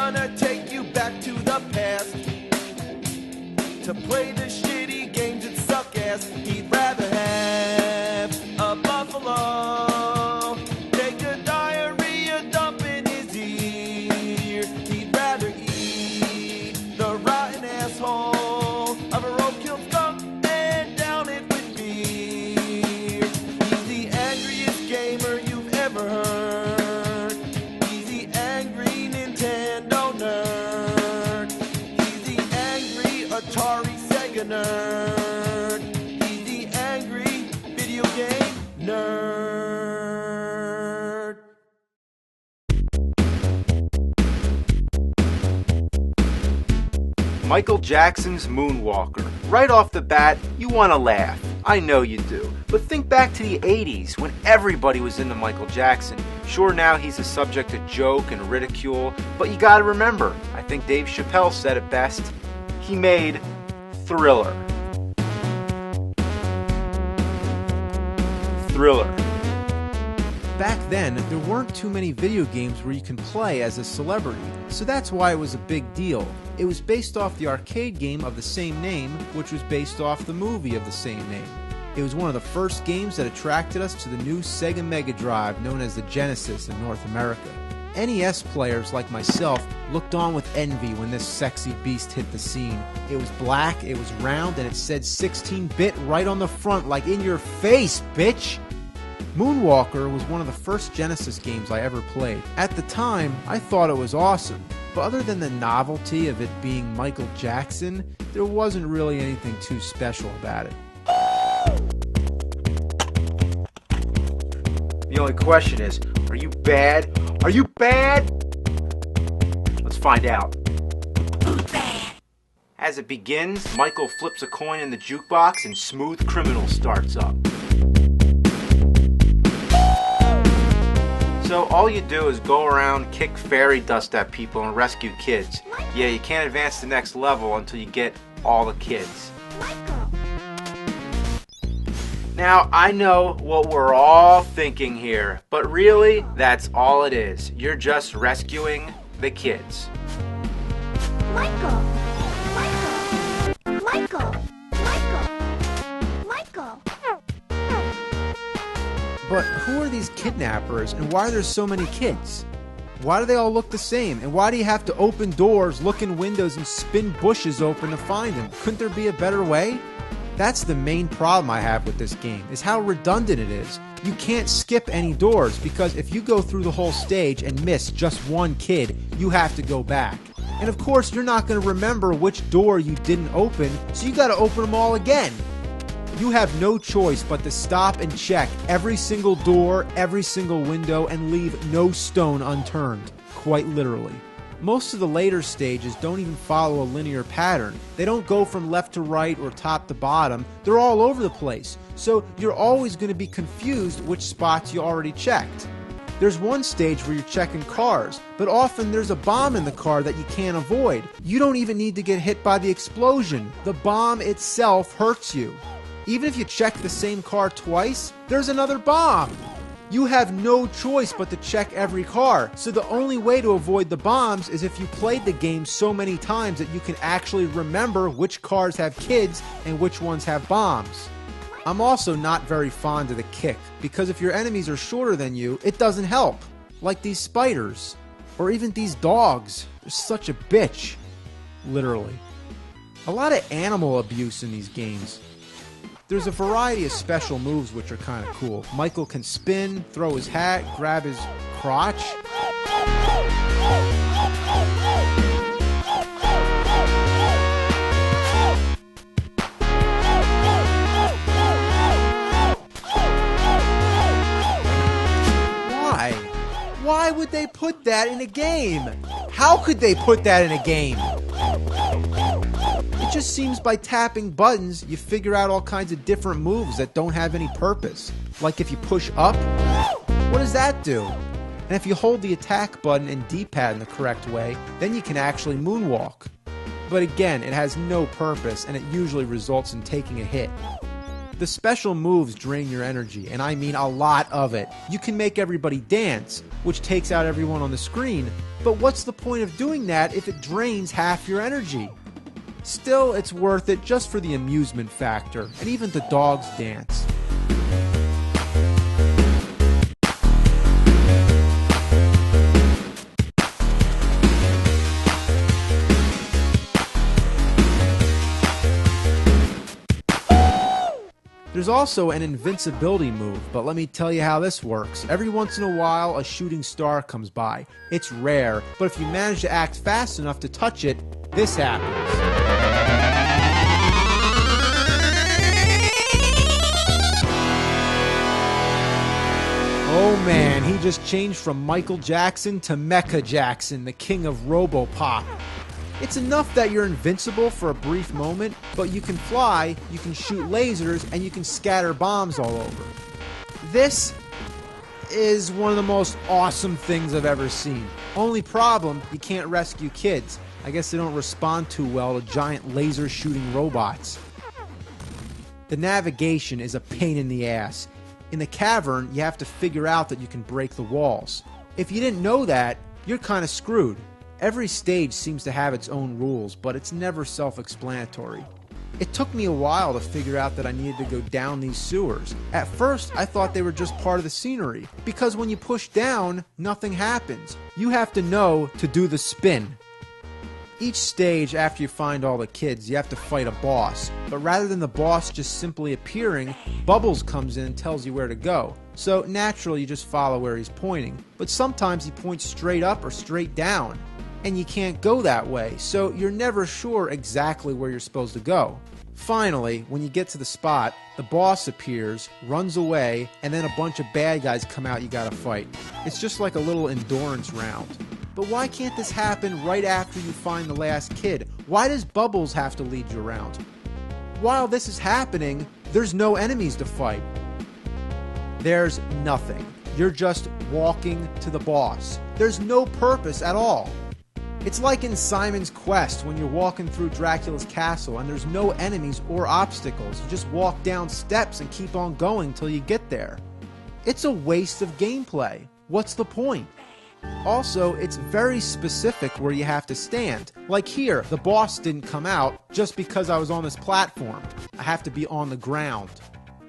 gonna take you back to the past to play the shitty games that suck ass. He'd rather have a buffalo take a diarrhea dump in his ear. He'd rather eat the rotten asshole of a roadkill skunk and down it with beer. He's the angriest gamer you've ever heard. He's the angry Nintendo nerd. He's the angry Atari Sega nerd. He's the angry video game nerd. Michael Jackson's Moonwalker. Right off the bat, you want to laugh. I know you do. But think back to the 80s when everybody was into Michael Jackson. Sure, now he's a subject of joke and ridicule, but you gotta remember, I think Dave Chappelle said it best, he made Thriller. Thriller. Back then, there weren't too many video games where you can play as a celebrity, so that's why it was a big deal. It was based off the arcade game of the same name, which was based off the movie of the same name. It was one of the first games that attracted us to the new Sega Mega Drive, known as the Genesis in North America. NES players like myself looked on with envy when this sexy beast hit the scene. It was black, it was round, and it said 16-bit right on the front, like in your face, bitch! Moonwalker was one of the first Genesis games I ever played. At the time, I thought it was awesome, but other than the novelty of it being Michael Jackson, there wasn't really anything too special about it. The only question is, are you bad? Are you bad? Let's find out. Who's bad? As it begins, Michael flips a coin in the jukebox and Smooth Criminal starts up. So all you do is go around, kick fairy dust at people, and rescue kids. Yeah, you can't advance the next level until you get all the kids. Now, I know what we're all thinking here, but really, that's all it is. You're just rescuing the kids. Michael! But who are these kidnappers, and why are there so many kids? Why do they all look the same? And why do you have to open doors, look in windows, and spin bushes open to find them? Couldn't there be a better way? That's the main problem I have with this game, is how redundant it is. You can't skip any doors, because if you go through the whole stage and miss just one kid, you have to go back. And of course, you're not going to remember which door you didn't open, so you got to open them all again. You have no choice but to stop and check every single door, every single window, and leave no stone unturned, quite literally. Most of the later stages don't even follow a linear pattern. They don't go from left to right or top to bottom. They're all over the place, so you're always going to be confused which spots you already checked. There's one stage where you're checking cars, but often there's a bomb in the car that you can't avoid. You don't even need to get hit by the explosion. The bomb itself hurts you. Even if you check the same car twice, there's another bomb. You have no choice but to check every car, so the only way to avoid the bombs is if you played the game so many times that you can actually remember which cars have kids and which ones have bombs. I'm also not very fond of the kick, because if your enemies are shorter than you, it doesn't help. Like these spiders, or even these dogs. They're such a bitch. Literally. A lot of animal abuse in these games. There's a variety of special moves which are kind of cool. Michael can spin, throw his hat, grab his crotch. Why? Why would they put that in a game? How could they put that in a game? It just seems by tapping buttons, you figure out all kinds of different moves that don't have any purpose. Like if you push up, what does that do? And if you hold the attack button and D-pad in the correct way, then you can actually moonwalk. But again, it has no purpose, and it usually results in taking a hit. The special moves drain your energy, and I mean a lot of it. You can make everybody dance, which takes out everyone on the screen, but what's the point of doing that if it drains half your energy? Still, it's worth it just for the amusement factor, and even the dogs dance. There's also an invincibility move, but let me tell you how this works. Every once in a while, a shooting star comes by. It's rare, but if you manage to act fast enough to touch it, this happens. Oh man, he just changed from Michael Jackson to Mecha Jackson, the king of Robopop. It's enough that you're invincible for a brief moment, but you can fly, you can shoot lasers, and you can scatter bombs all over. This is one of the most awesome things I've ever seen. Only problem, you can't rescue kids. I guess they don't respond too well to giant laser shooting robots. The navigation is a pain in the ass. In the cavern, you have to figure out that you can break the walls. If you didn't know that, you're kind of screwed. Every stage seems to have its own rules, but it's never self-explanatory. It took me a while to figure out that I needed to go down these sewers. At first, I thought they were just part of the scenery, because when you push down, nothing happens. You have to know to do the spin. Each stage, after you find all the kids, you have to fight a boss. But rather than the boss just simply appearing, Bubbles comes in and tells you where to go. So naturally, you just follow where he's pointing. But sometimes he points straight up or straight down. And you can't go that way, so you're never sure exactly where you're supposed to go. Finally, when you get to the spot, the boss appears, runs away, and then a bunch of bad guys come out you gotta fight. It's just like a little endurance round. But why can't this happen right after you find the last kid? Why does Bubbles have to lead you around? While this is happening, there's no enemies to fight. There's nothing. You're just walking to the boss. There's no purpose at all. It's like in Simon's Quest when you're walking through Dracula's castle and there's no enemies or obstacles. You just walk down steps and keep on going till you get there. It's a waste of gameplay. What's the point? Also, it's very specific where you have to stand. Like here, the boss didn't come out just because I was on this platform. I have to be on the ground.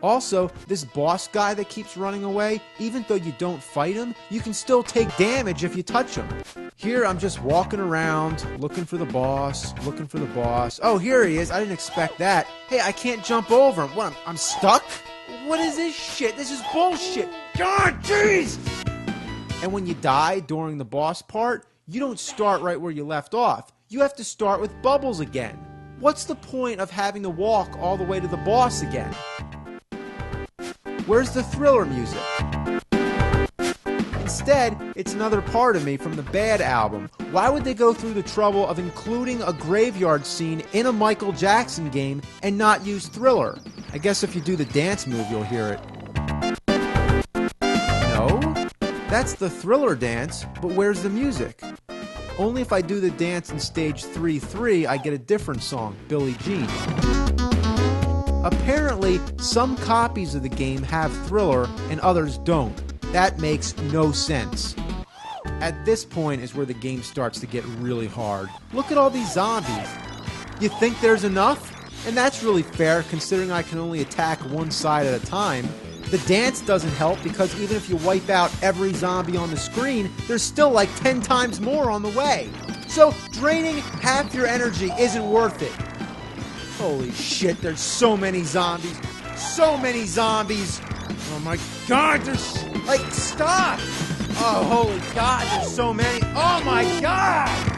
Also, this boss guy that keeps running away, even though you don't fight him, you can still take damage if you touch him. Here, I'm just walking around, looking for the boss, looking for the boss. Oh, here he is. I didn't expect that. Hey, I can't jump over him. What, I'm stuck? What is this shit? This is bullshit. God, jeez! And when you die during the boss part, you don't start right where you left off. You have to start with Bubbles again. What's the point of having to walk all the way to the boss again? Where's the thriller music? Instead, it's another part of me from the Bad album. Why would they go through the trouble of including a graveyard scene in a Michael Jackson game and not use Thriller? I guess if you do the dance move, you'll hear it. No? That's the Thriller dance, but where's the music? Only if I do the dance in stage 3-3, I get a different song, Billie Jean. Apparently, some copies of the game have Thriller and others don't. That makes no sense. At this point is where the game starts to get really hard. Look at all these zombies. You think there's enough? And that's really fair considering I can only attack one side at a time. The dance doesn't help because even if you wipe out every zombie on the screen, there's still like 10 times more on the way. So draining half your energy isn't worth it. Holy shit, there's so many zombies. So many zombies. Oh my god, there's... Like, stop! Oh, holy god, there's so many. Oh my god!